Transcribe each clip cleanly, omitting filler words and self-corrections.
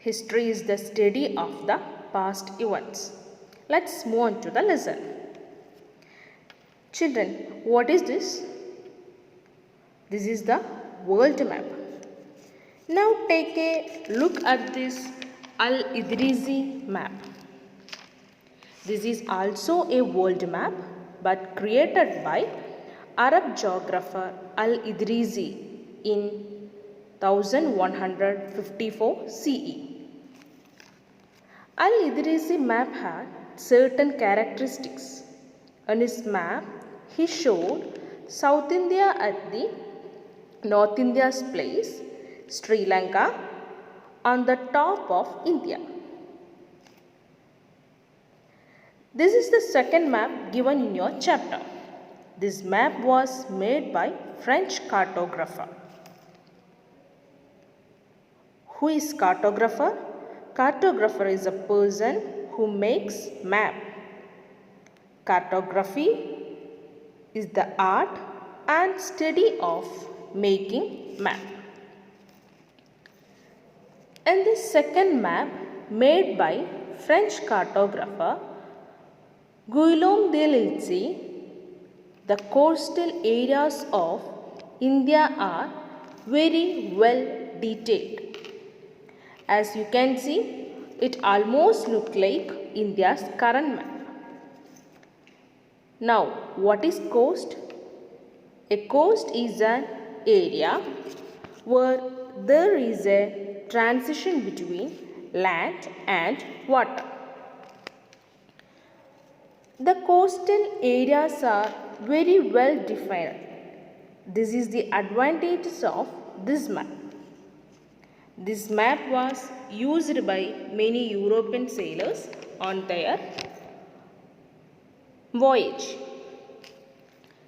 History is the study of the past events. Let's move on to the lesson. Children, what is this? This is the world map. Now take a look at this Al-Idrisi map. This is also a world map but created by Arab geographer Al-Idrisi in 1154 CE. Al-Idrisi map had certain characteristics. On his map, he showed South India at the North India's place, Sri Lanka on the top of India. This is the second map given in your chapter. This map was made by French cartographer. Who is cartographer? Cartographer is a person who makes map. Cartography is the art and study of making map. In the second map made by French cartographer Guillaume de Lilly, the coastal areas of India are very well detailed. As you can see, it almost looks like India's current map. Now, what is coast? A coast is an area where there is a transition between land and water. The coastal areas are very well defined. This is the advantages of this map. This map was used by many European sailors on their voyage.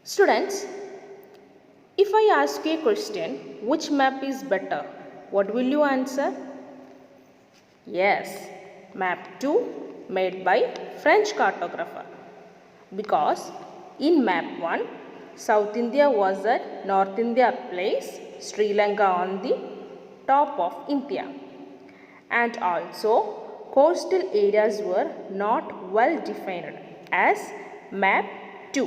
Students, if I ask you a question, which map is better? What will you answer? Yes, map 2 made by French cartographer. Because in map 1, South India was at North India place, Sri Lanka on the top of India. And also coastal areas were not well defined as map 2.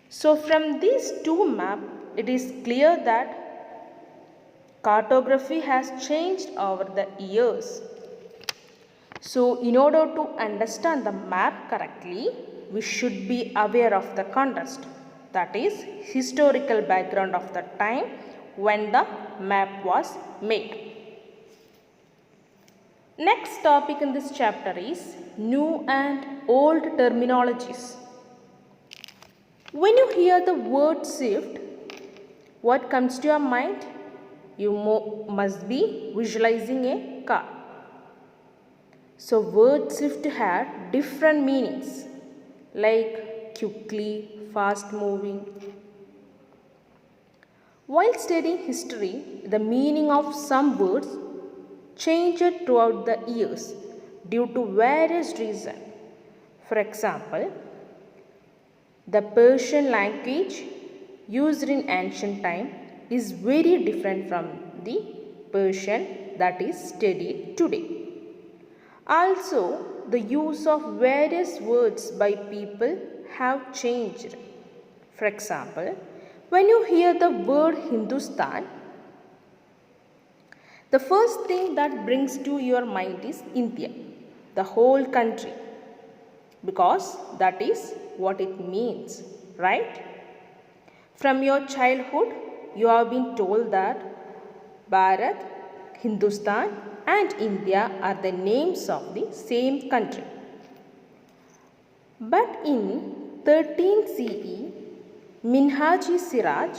So from these two maps, it is clear that cartography has changed over the years. So in order to understand the map correctly, we should be aware of the context, that is historical background of the time when the map was made. Next topic in this chapter is new and old terminologies. When you hear the word shift, what comes to your mind? You must be visualizing a car. So word shift had different meanings like quickly, fast moving. While studying history, the meaning of some words changed throughout the years due to various reasons. For example, the Persian language used in ancient time is very different from the Persian that is studied today. Also, the use of various words by people have changed. For example, when you hear the word Hindustan, the first thing that brings to your mind is India, the whole country, because that is what it means, right? From your childhood, you have been told that Bharat, Hindustan and India are the names of the same country. But in 13 CE, Minhaji Siraj,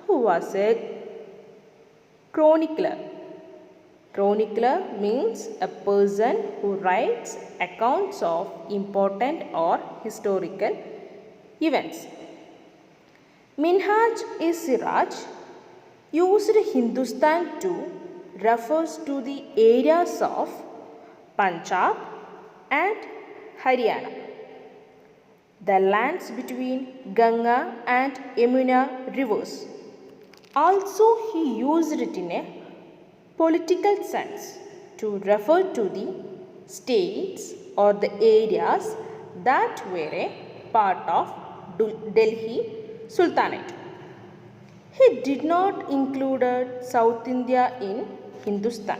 who was a chronicler. Chronicler means a person who writes accounts of important or historical events. Minhaj-e-Siraj used Hindustan to refers to the areas of Punjab and Haryana, the lands between Ganga and Yamuna rivers. Also, he used it in a political sense. to refer to the states or the areas that were a part of Delhi Sultanate. He did not include South India in Hindustan.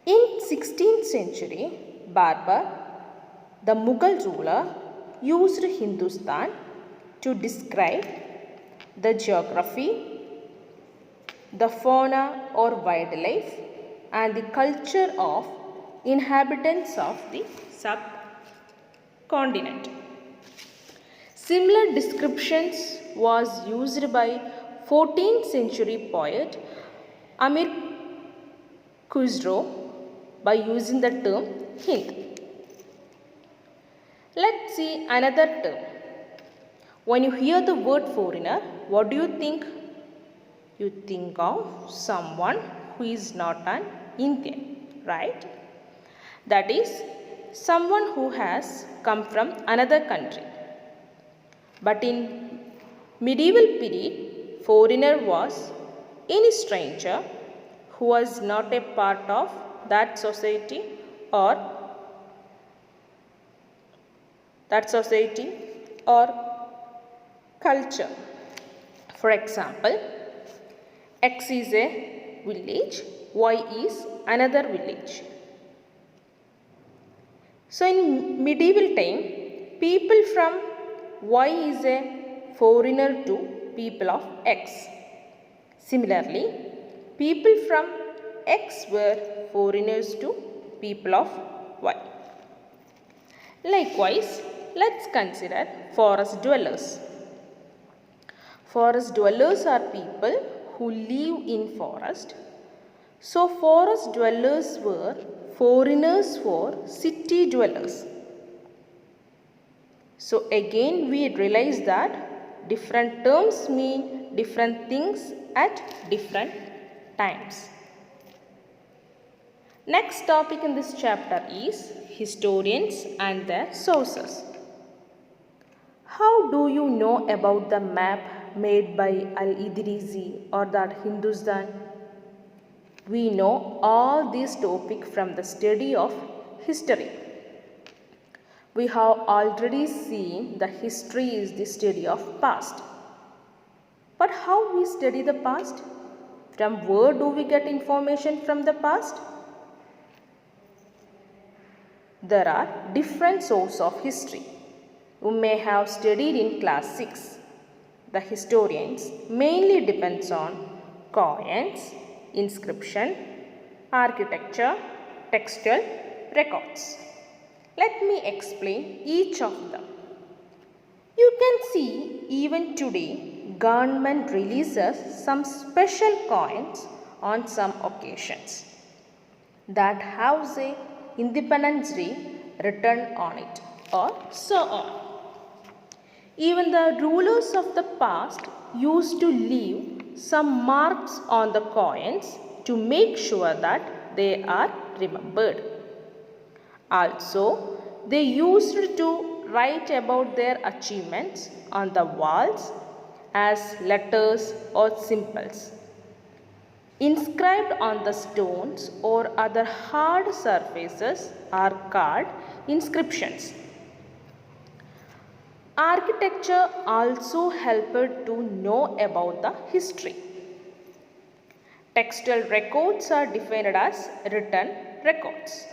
In 16th century, Babur, the Mughal ruler, used Hindustan to describe the geography, the fauna or wildlife, and the culture of inhabitants of the subcontinent. Similar descriptions was used by 14th century poet Amir Khusro by using the term Hind. Let's see another term. When you hear the word foreigner, what do you think? You think of someone who is not an Indian, right? That is, someone who has come from another country. But in medieval period, foreigner was any stranger who was not a part of that society or culture. For example, X is a village, Y is another village. So in medieval time, people from Y is a foreigner to people of X. Similarly, people from X were foreigners to people of Y. Likewise, let's consider forest dwellers. Forest dwellers are people who live in forest. So forest dwellers were foreigners for city dwellers. So again we realize that different terms mean different things at different times. Next topic in this chapter is historians and their sources. How do you know about the map made by Al-Idrisi or that Hindustan? We know all these topics from the study of history. We have already seen the history is the study of past. But how we study the past? From where do we get information from the past? There are different sources of history. You may have studied in class 6. The historians mainly depends on coins, inscription, architecture, textual records. Let me explain each of them. You can see even today government releases some special coins on some occasions that have a Independence Day written on it or so on. Even the rulers of the past used to leave some marks on the coins to make sure that they are remembered. Also, they used to write about their achievements on the walls as letters or symbols. Inscribed on the stones or other hard surfaces are called inscriptions. Architecture also helped to know about the history. Textual records are defined as written records.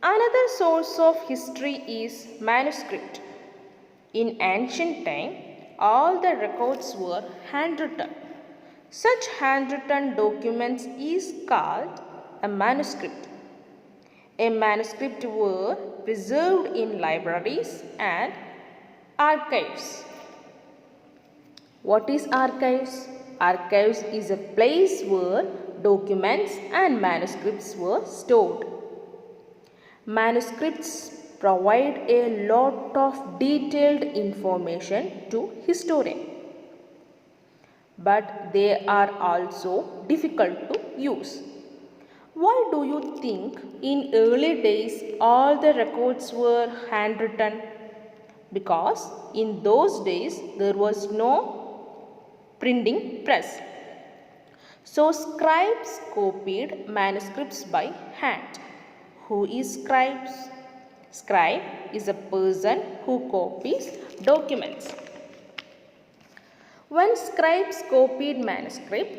Another source of history is manuscript. In ancient time, all the records were handwritten. Such handwritten documents is called a manuscript. A manuscript were preserved in libraries and archives. What is archives? Archives is a place where documents and manuscripts were stored. Manuscripts provide a lot of detailed information to historians, but they are also difficult to use. Why do you think in early days all the records were handwritten? Because in those days there was no printing press. So scribes copied manuscripts by hand. Who is scribes? Scribe is a person who copies documents. When scribes copied manuscript,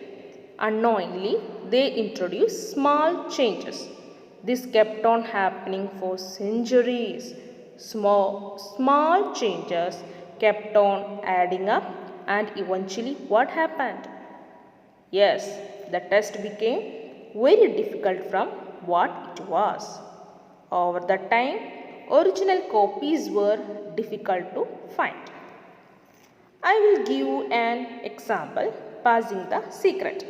unknowingly they introduced small changes. This kept on happening for centuries. Small changes kept on adding up, and eventually what happened? Yes, the text became very difficult from what it was. Over the time, original copies were difficult to find. I will give an example, passing the secret.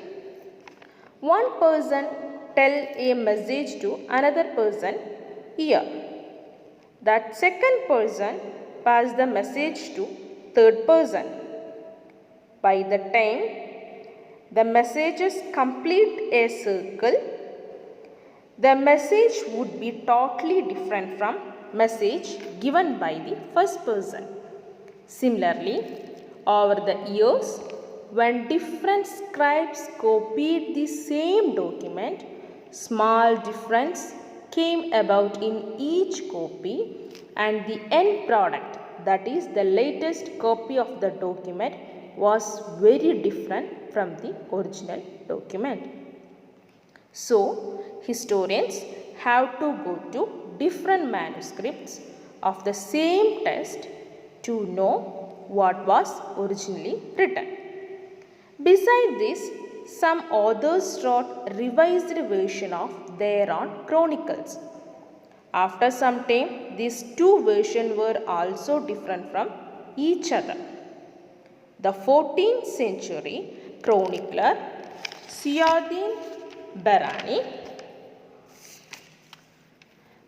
One person tell a message to another person here. That second person pass the message to third person. By the time the messages complete a circle, the message would be totally different from message given by the first person. Similarly, over the years, when different scribes copied the same document, small difference came about in each copy, and the end product, that is the latest copy of the document, was very different from the original document. So, historians have to go to different manuscripts of the same text to know what was originally written. Besides this, some authors wrote revised version of their own chronicles. After some time, these two versions were also different from each other. The 14th century chronicler Ziauddin Barani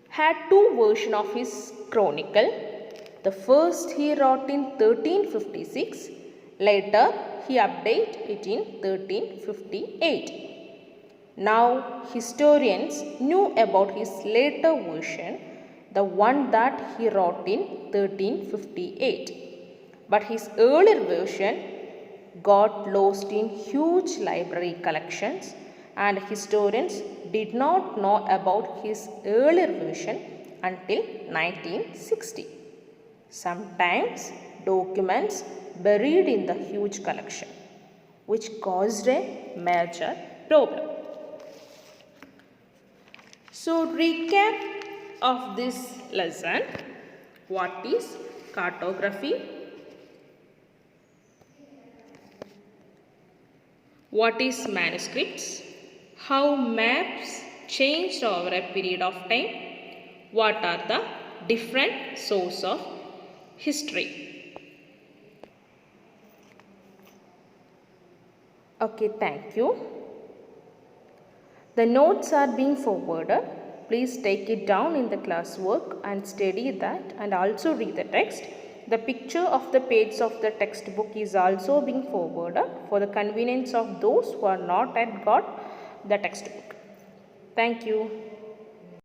had two versions of his chronicle. The first he wrote in 1356, later he updated it in 1358. Now historians knew about his later version, the one that he wrote in 1358. But his earlier version got lost in huge library collections, and historians did not know about his earlier version until 1960. Sometimes documents buried in the huge collection, which caused a major problem. So, recap of this lesson: what is cartography? What is manuscripts? How maps changed over a period of time? What are the different sources of history? Okay, thank you. The notes are being forwarded. Please take it down in the classwork and study that, and also read the text. The picture of the page of the textbook is also being forwarded for the convenience of those who are not yet got the textbook. Thank you.